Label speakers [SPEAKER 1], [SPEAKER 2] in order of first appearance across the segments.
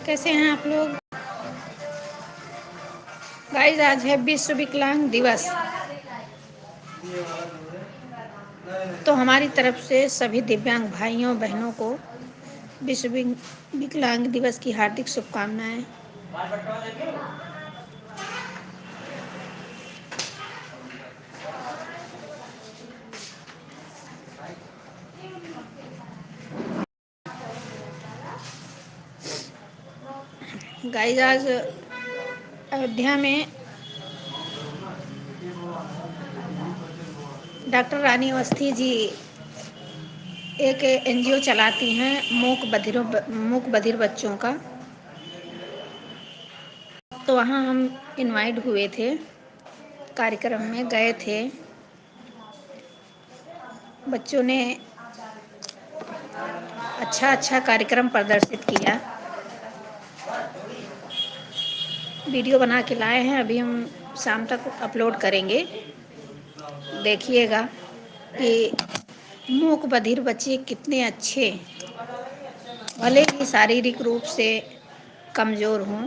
[SPEAKER 1] कैसे हैं आप लोग? गाइस, आज है विश्व विकलांग दिवस। तो हमारी तरफ से सभी दिव्यांग भाइयों बहनों को विश्व विकलांग दिवस की हार्दिक शुभकामनाएं। गाइस, आज अयोध्या में डॉक्टर रानी अवस्थी जी एक एनजीओ चलाती हैं मूक बधिर बच्चों का। तो वहाँ हम इनवाइट हुए थे, कार्यक्रम में गए थे। बच्चों ने अच्छा कार्यक्रम प्रदर्शित किया। वीडियो बना के लाए हैं, अभी हम शाम तक अपलोड करेंगे। देखिएगा कि मूक बधिर बच्चे कितने अच्छे, भले ही शारीरिक रूप से कमज़ोर हों,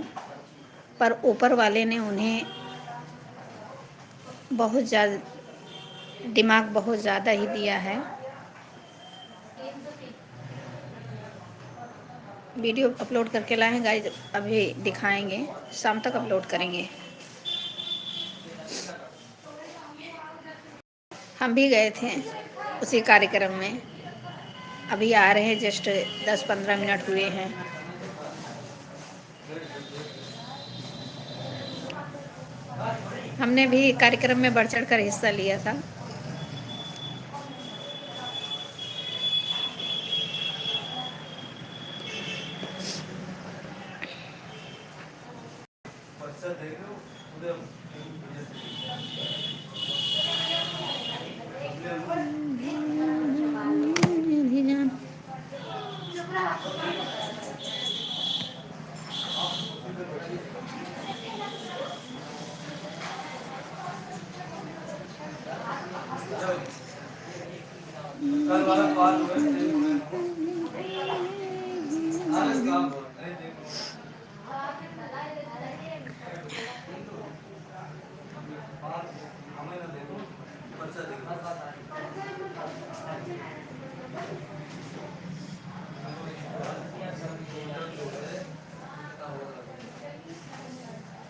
[SPEAKER 1] पर ऊपर वाले ने उन्हें बहुत ज़्यादा दिमाग बहुत ज़्यादा ही दिया है। वीडियो अपलोड करके लाए हैं गाइस, अभी दिखाएंगे, शाम तक अपलोड करेंगे। हम भी गए थे उसी कार्यक्रम में, अभी आ रहे हैं, जस्ट 10-15 मिनट हुए हैं। हमने भी कार्यक्रम में बढ़ चढ़ कर हिस्सा लिया था।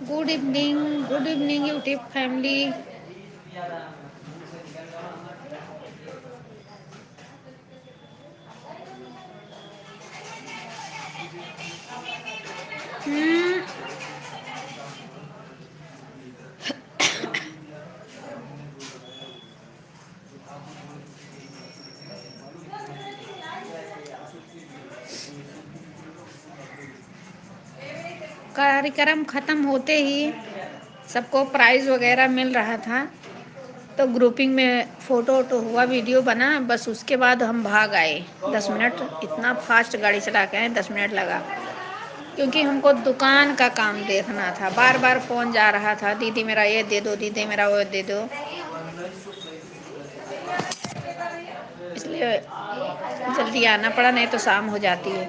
[SPEAKER 1] Good evening YouTube family. कार्यक्रम ख़त्म होते ही सबको प्राइज़ वगैरह मिल रहा था, तो ग्रुपिंग में फ़ोटो वोटो हुआ, वीडियो बना, बस उसके बाद हम भाग आए। 10 मिनट, इतना फास्ट गाड़ी चला के आए, 10 मिनट लगा, क्योंकि हमको दुकान का काम देखना था। बार बार फ़ोन जा रहा था, दीदी मेरा ये दे दो, दीदी मेरा वो दे दो, इसलिए जल्दी आना पड़ा, नहीं तो शाम हो जाती है।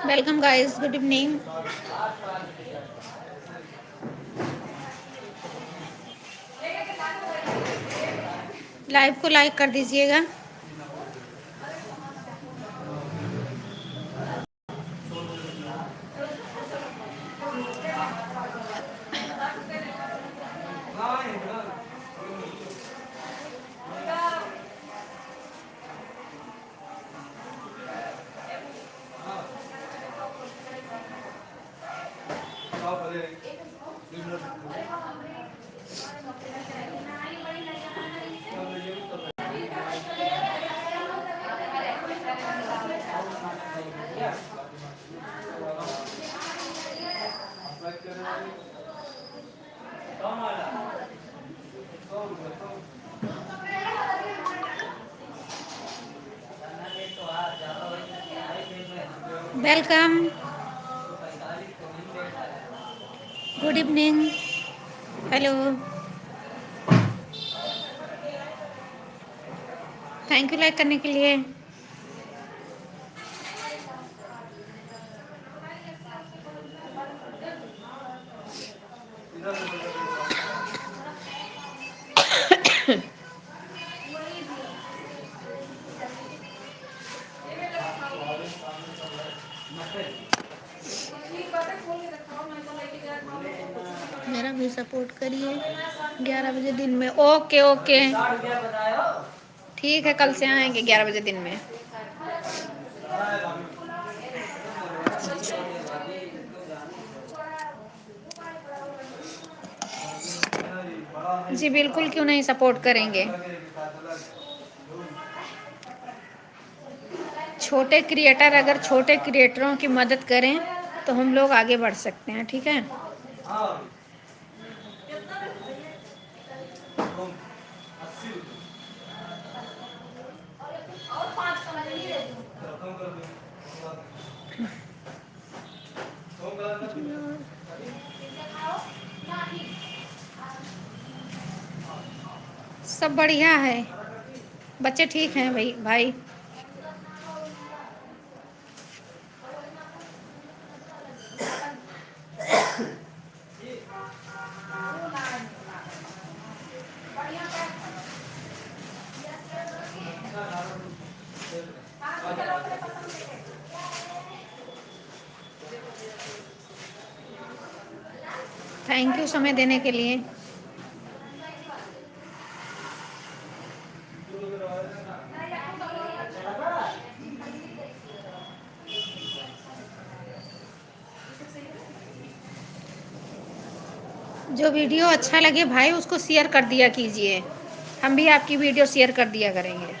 [SPEAKER 1] Welcome guys, good evening. Live को लाइक कर दीजिएगा। Welcome, good evening, hello, thank you like करने के लिए। मेरा भी सपोर्ट करिए 11 बजे दिन में। ओके ओके, ठीक है, कल से आएंगे 11 बजे दिन में। जी बिल्कुल, क्यों नहीं सपोर्ट करेंगे। छोटे क्रिएटर अगर छोटे क्रिएटरों की मदद करें तो हम लोग आगे बढ़ सकते हैं, ठीक है। सब बढ़िया है, बच्चे ठीक हैं भाई भाई। थैंक यू समय देने के लिए। जो वीडियो अच्छा लगे भाई उसको शेयर कर दिया कीजिए, हम भी आपकी वीडियो शेयर कर दिया करेंगे।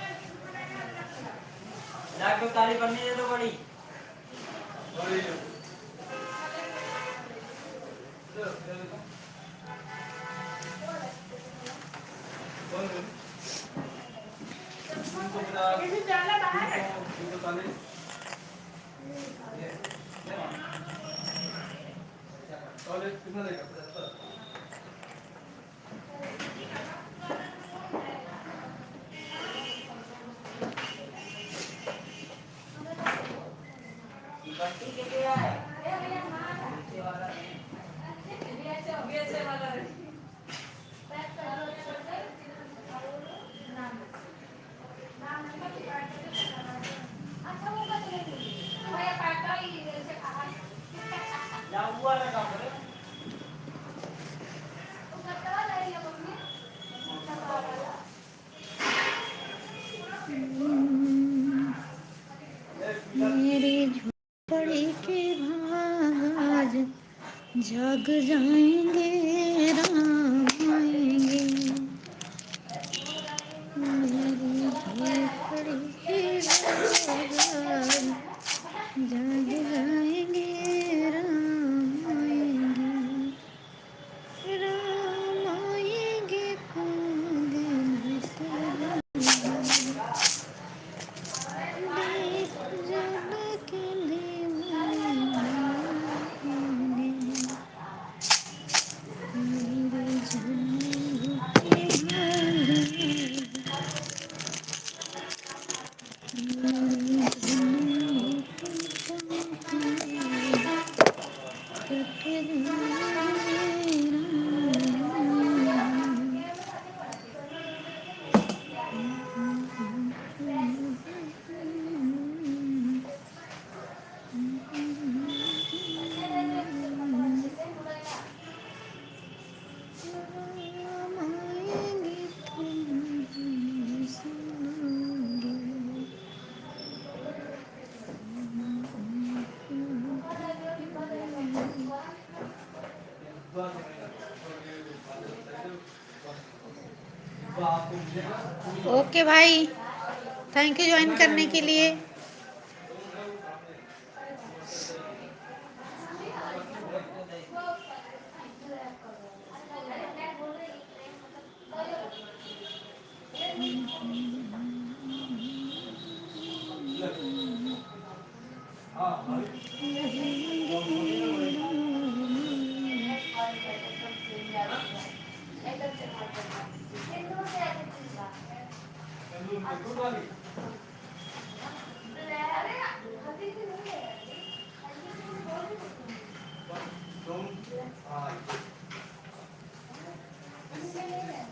[SPEAKER 1] मेरी झोपड़ी के भाग जग जाएंगे, राम आएंगे। मेरी झोपड़ी के भाग जग जाएंगे, राम आएंगे, राम आएंगे पागल से। ओके भाई, थैंक यू ज्वाइन करने के लिए।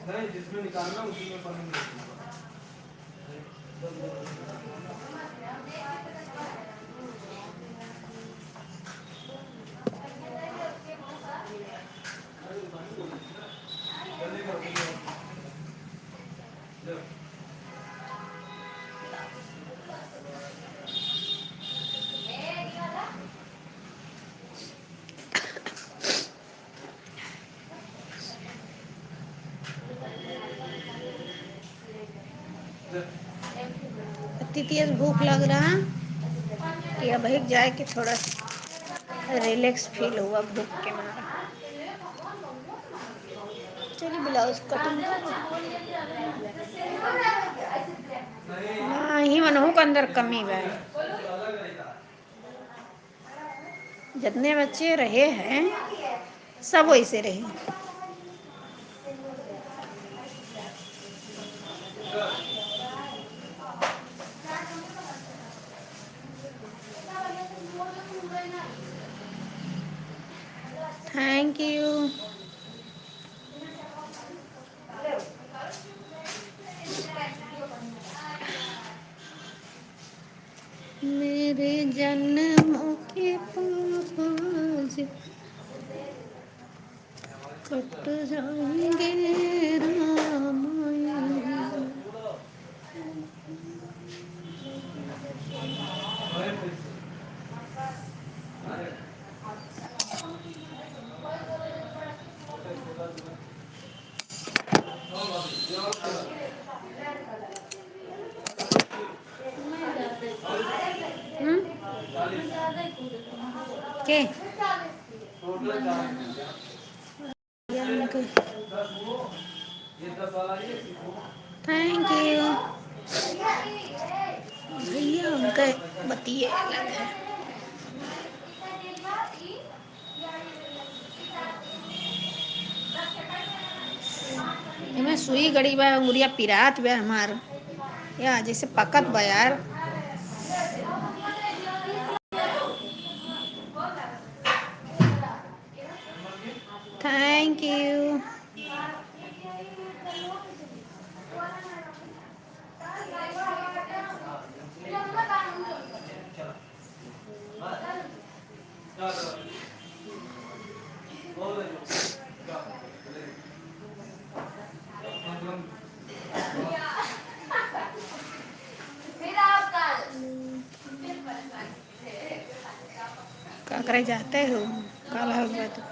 [SPEAKER 2] नहीं जिसमें निकालना उसी में पानी
[SPEAKER 1] इतनी तेज भूख लग रहा कि अब एक जाए कि थोड़ा रिलैक्स फील हुआ भूख के मारा। चलिए ब्लाउज कटिंग हाँ ही मनहू के अंदर कमी बा। जितने बच्चे रहे हैं सब वैसे रहे। Thank you. मेरे जन्मों के पास कट जाएंगे राम आएंगे। के थैंक यू भैया। उनका बतिये अलग है। हमें सुई गड़ी बा अंगुरिया पिरात बा हमार या जैसे पकत बा यार। Thank you. क्या करे जाते हो काला हो गया तो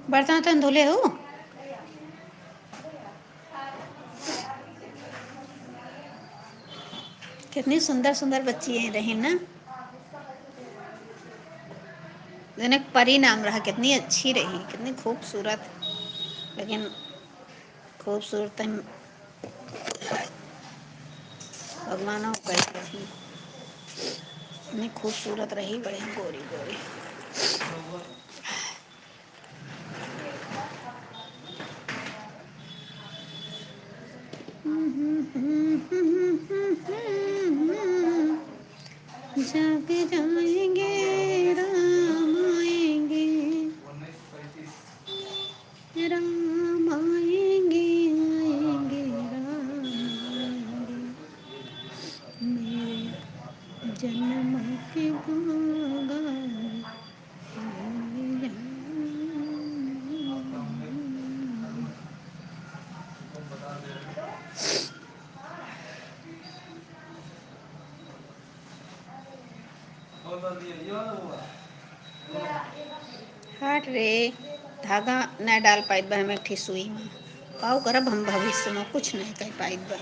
[SPEAKER 1] बर्तन वर्तन धुले हो। कितनी सुंदर सुंदर बच्ची रही ना। जनक परी नाम रहा। कितनी अच्छी रही कितनी खूबसूरत। लेकिन खूबसूरत भगवानों कैसे थी। इतनी खूबसूरत रही बड़ी गोरी गोरी। जग जाएंगे राम आएंगे राम आएंगे आएंगे राम आएंगे। मेरे जन्म के रे धागा न डाल पाइत बा हम एक ठे सुई में। काऊ करब हम भविष्य में कुछ नहीं कर पाइत बा।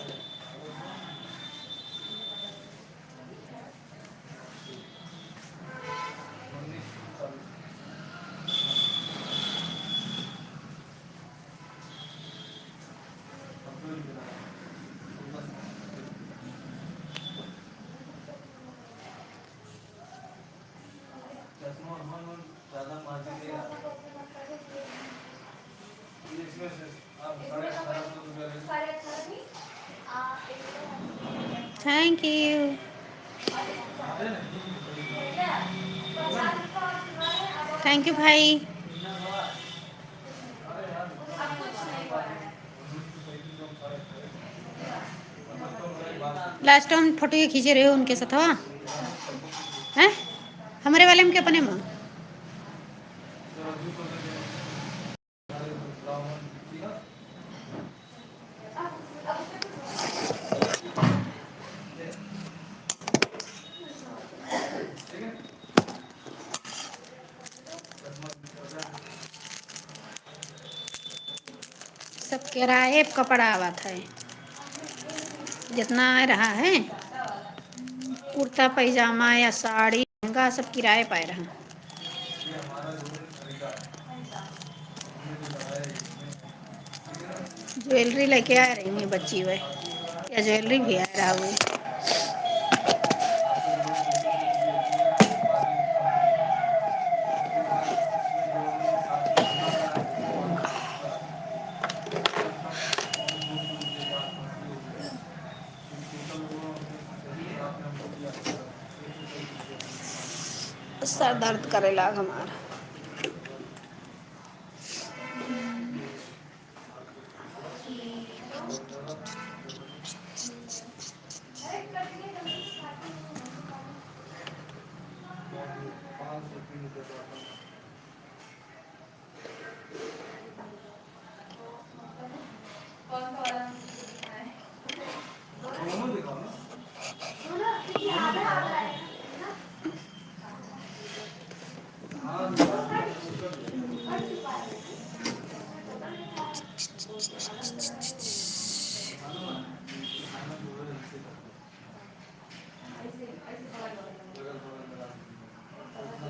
[SPEAKER 2] ज़्यादा मार्जिन देगा इसमें से आप 1850
[SPEAKER 1] थैंक यू। थैंक यू भाई। लास्ट टाइम फोटो खींचे रहे हो उनके साथ हैं हमारे वाले में क्या अपने में। सब किराए का पड़ा हुआ था जितना आ रहा है कुर्ता पैजामा या साड़ी लहंगा सब किराए पाए रहा। ज्वेलरी लेके आ रही है बच्ची वह या ज्वेलरी भी आ रहा हुई। सर दर्द करे लाग हमारा।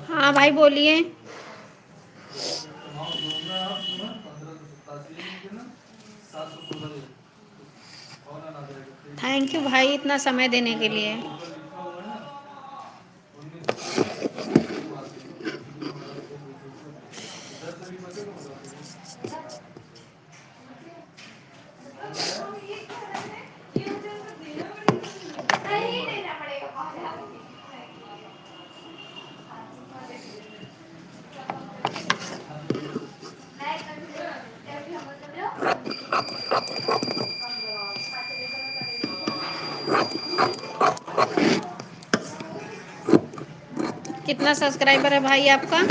[SPEAKER 1] हाँ भाई बोलिए। थैंक यू भाई इतना समय देने के लिए। कितना सब्सक्राइबर है भाई आपका।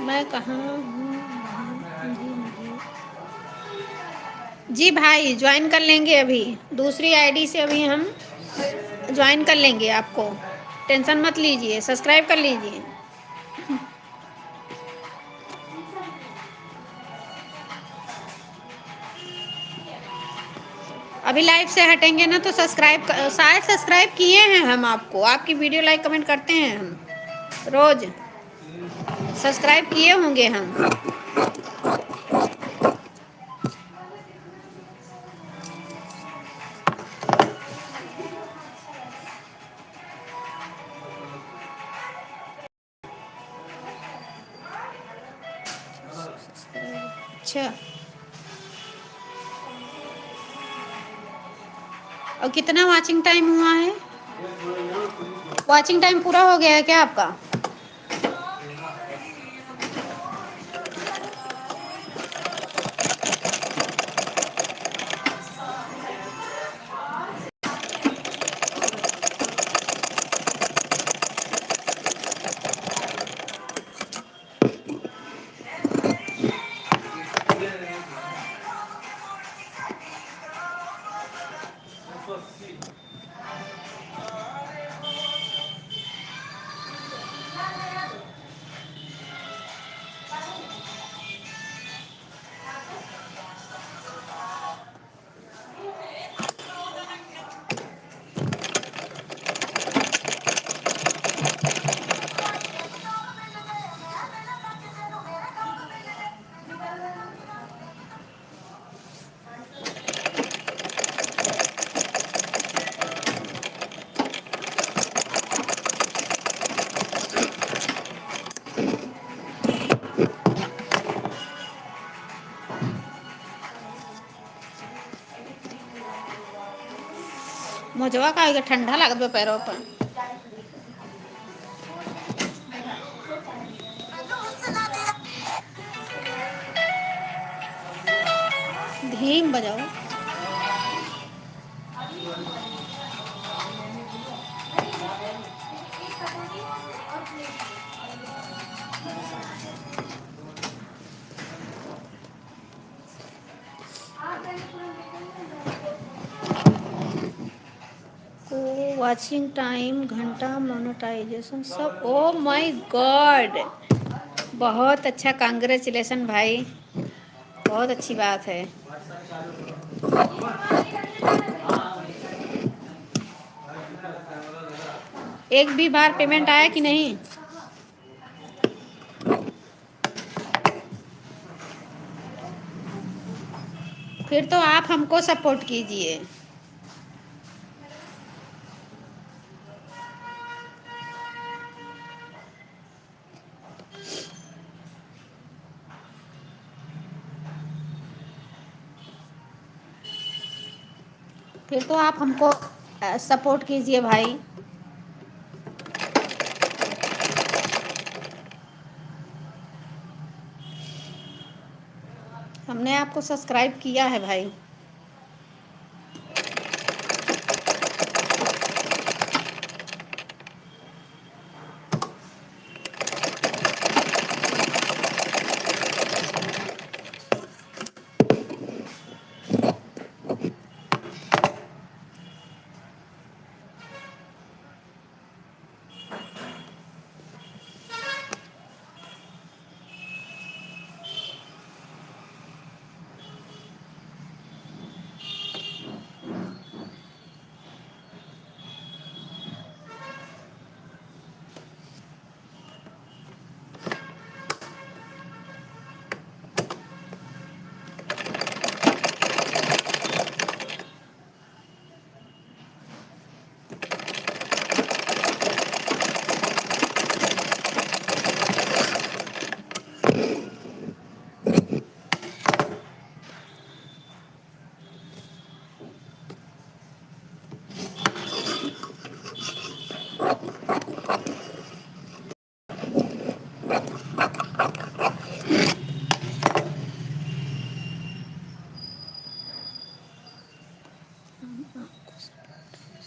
[SPEAKER 1] मैं कहाँ हूँ जी भाई ज्वाइन कर लेंगे अभी दूसरी आईडी से अभी हम ज्वाइन कर लेंगे आपको टेंशन मत लीजिए सब्सक्राइब कर लीजिए। अभी लाइव से हटेंगे ना तो शायद सब्सक्राइब किए हैं हम आपको आपकी वीडियो लाइक कमेंट करते हैं हम रोज सब्सक्राइब किए होंगे हम। अच्छा, और कितना वॉचिंग टाइम हुआ है? वॉचिंग टाइम पूरा हो गया है क्या आपका? मोजवा का ठंडा लागत बा पैरों पर। धीम बजाओ। वॉचिंग टाइम, घंटा, मोनेटाइजेशन सब। ओ माय गॉड, बहुत अच्छा, कांग्रेचुलेसन भाई, बहुत अच्छी बात है। एक भी बार पेमेंट आया कि नहीं? फिर तो आप हमको सपोर्ट कीजिए। फिर तो आप हमको सपोर्ट कीजिए भाई। हमने आपको सब्सक्राइब किया है भाई।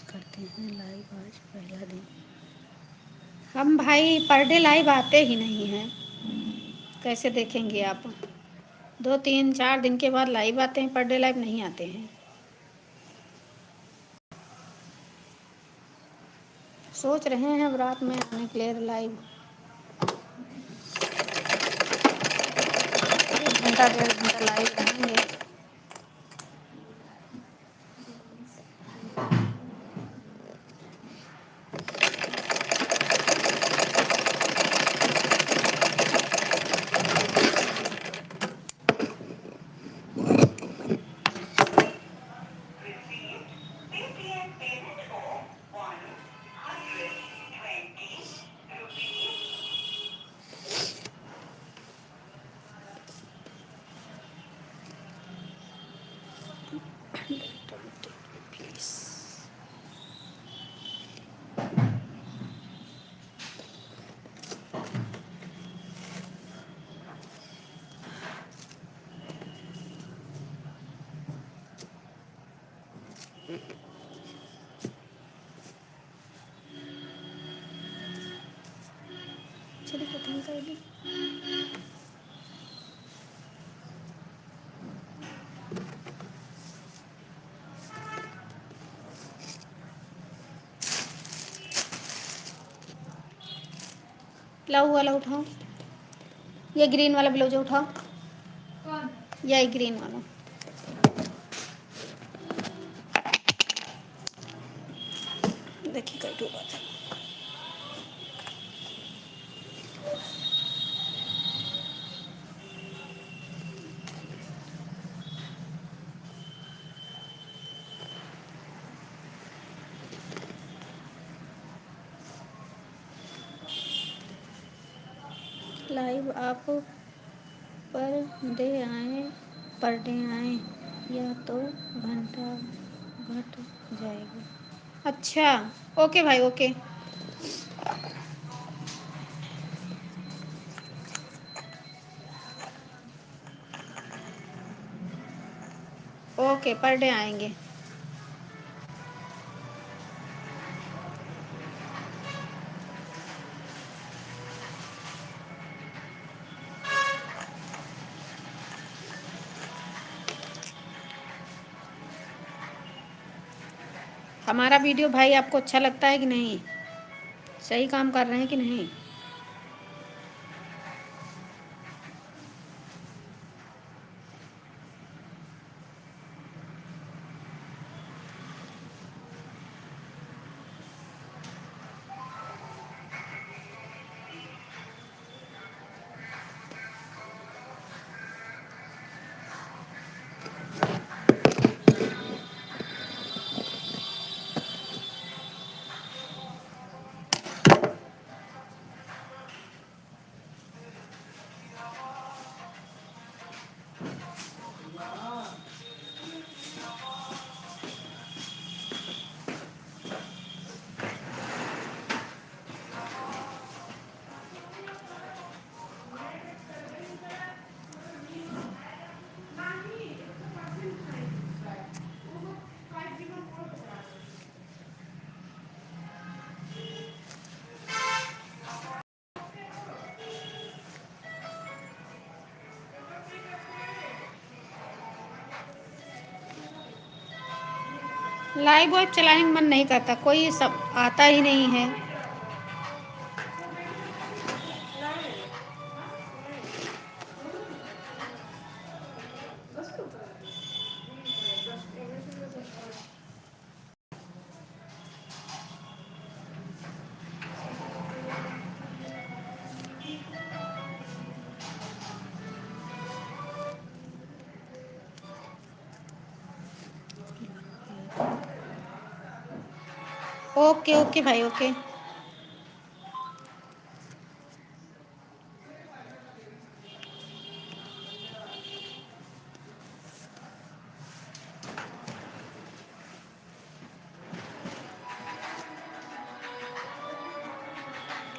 [SPEAKER 1] करते हैं लाइव, आज पहला दिन। हम भाई पर डे लाइव आते ही नहीं हैं, कैसे देखेंगे आप? 2 3 4 दिन के बाद लाइव आते हैं, पर डे लाइव नहीं आते हैं। सोच रहे हैं अब रात में आने के लिए लाइव, 1 घंटा 1.5 घंटा लाइव रहेंगे। थोड़ी कटिंग कर दी। लाओ वाला उठाओ, ये ग्रीन वाला ब्लाउज उठाओ। कौन? यही ग्रीन वाला। देखिए कट हुआ था। लाइव आप पर डे आए या तो घंटा घट जाएगा। अच्छा, ओके भाई, ओके। ओके, पर डे आएंगे। हमारा वीडियो भाई आपको अच्छा लगता है कि नहीं? सही काम कर रहे हैं कि नहीं? लाइव वाइव चलाने का मन नहीं करता, कोई सब आता ही नहीं है। ओके ओके भाई, okay.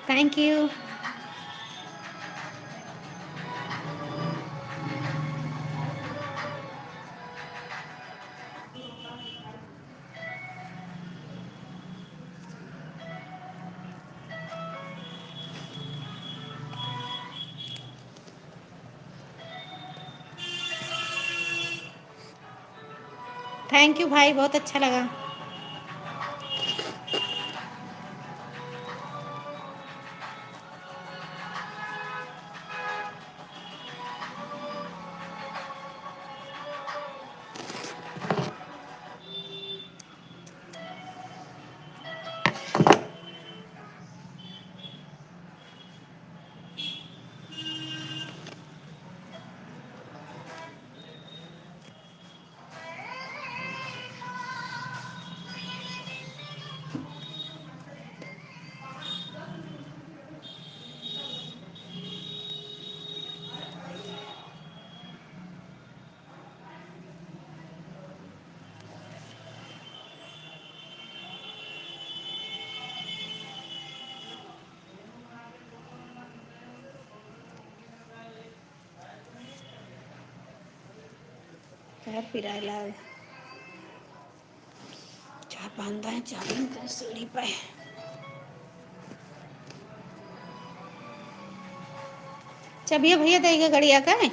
[SPEAKER 1] Thank you. Thank you भाई, बहुत अच्छा लगा। पैर पिराला है, चार बांधा है, चार सीढ़ी पे। चबिया भैया देगा गड़िया का है।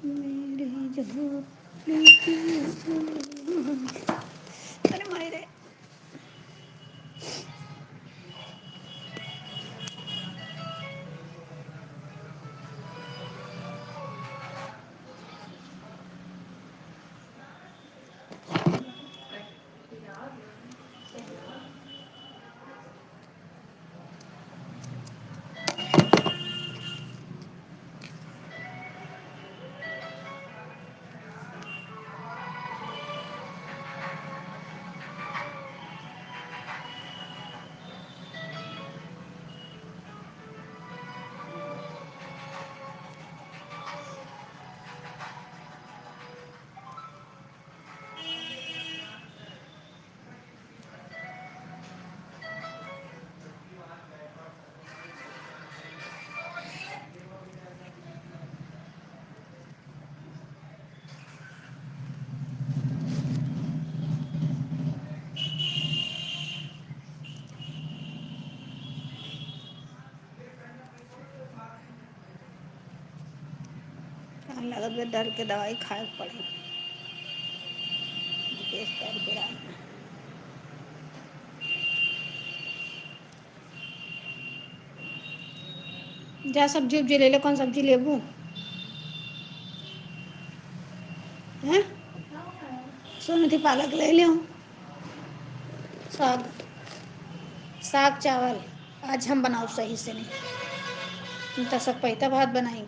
[SPEAKER 1] मेरे झोपड़ी की अरे मायरे लगत में दर्द के दवाई खाए के पड़ी केस पैर गिरा जा सब्जी उब्जी ले ले कौन सब्जी लेबू हैं सोनी थी पालक ले ले साग साग चावल आज हम बनाओ सही से नहीं तो सब पैता भात बनाई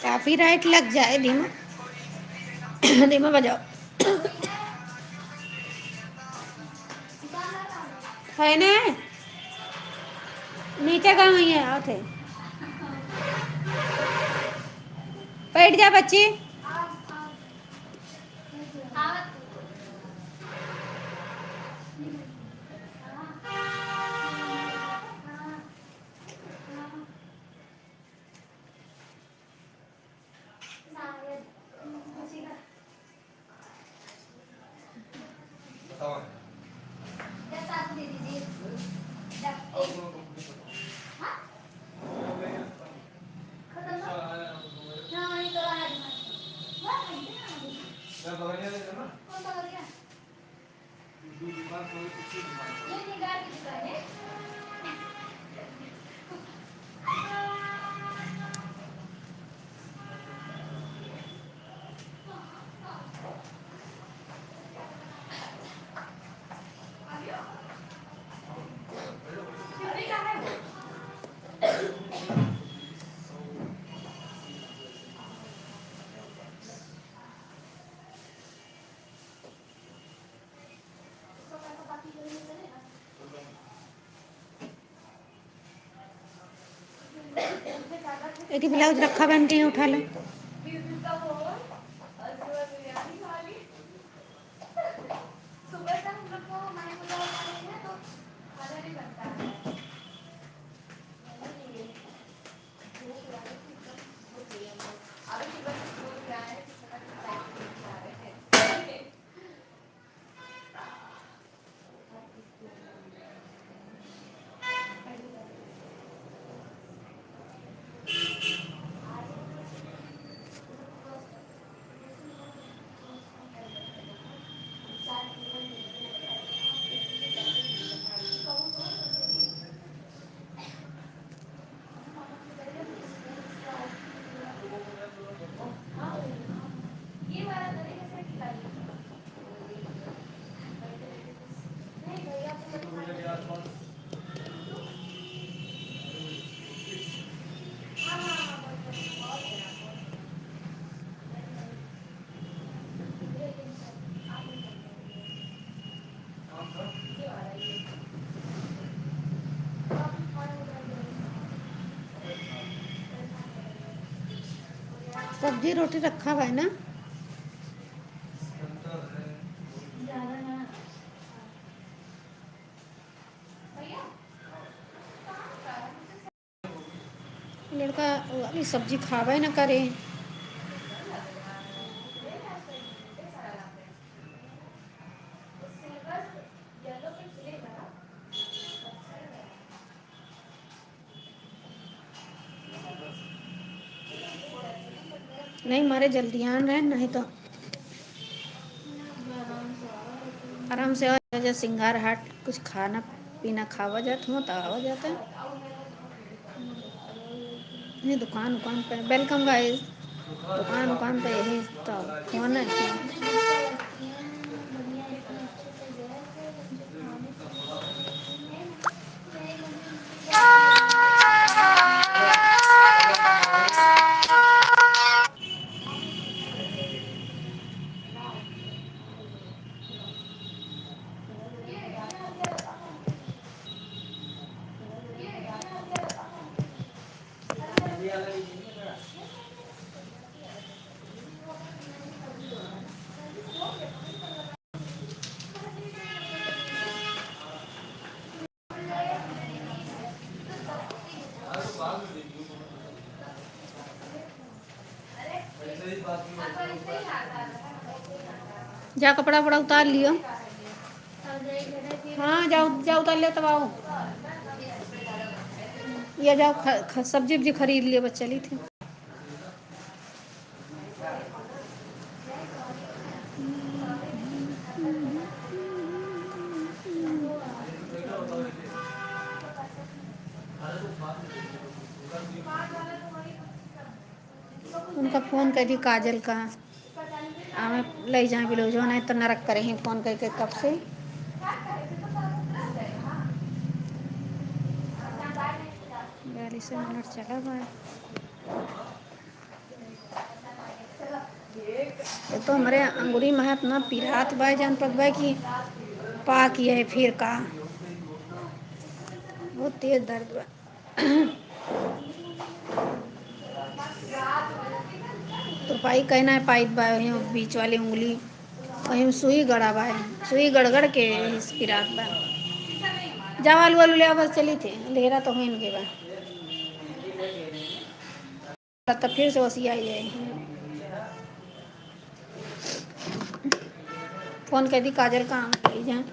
[SPEAKER 1] काफी राइट लग जाए धीमा। धीमा बजाओ। है ने नीचे कहाँ हुई है आओ थे। बैठ जा बच्ची।
[SPEAKER 2] बताओ क्या बगलिया ले ना दुकान कोई किसी दुकान
[SPEAKER 1] एक ही ब्लाउज रखा बन के उठा लो। सब्जी रोटी रखा हुआ है ना। लड़का अभी सब्जी खावा ही ना करे। नहीं मारे जल्दी आन रहे नहीं तो आराम से और सिंगार हाट कुछ खाना पीना खावा जाता हूँ तो आवा जाता है। ये दुकान उकान पे वेलकम गाइस। दुकान उकान पे यही तो फोन है। जा कपड़ा वपड़ा उतार लियो। हाँ जाओ जाओ उतार ले तब आओ। ये जाओ सब्जी वब्जी खरीद लियो बस चली थी। उनका फ़ोन कर दी काजल का आमे ले जाए बिलो जो नहीं तो नरक करे हैं फ़ोन करके कब से। 42 मिनट चला हुआ है। ये तो हमारे अंगूरी में इतना पिरात बा जान पत बा कि पा किया है फिर का बहुत तेज दर्द बा। तो पाई कहना है पाइप बा वहीं बीच वाली उंगली वहीं में सुई गड़ा बा सुई गड़गड़ के इस पिरात बा। जा आलू आलू ले आ, बस चली थी अंधेरा तो हो इनके बा तब फिर से वसी आई जाए। फोन कर दी काजल कहाँ गई जाए।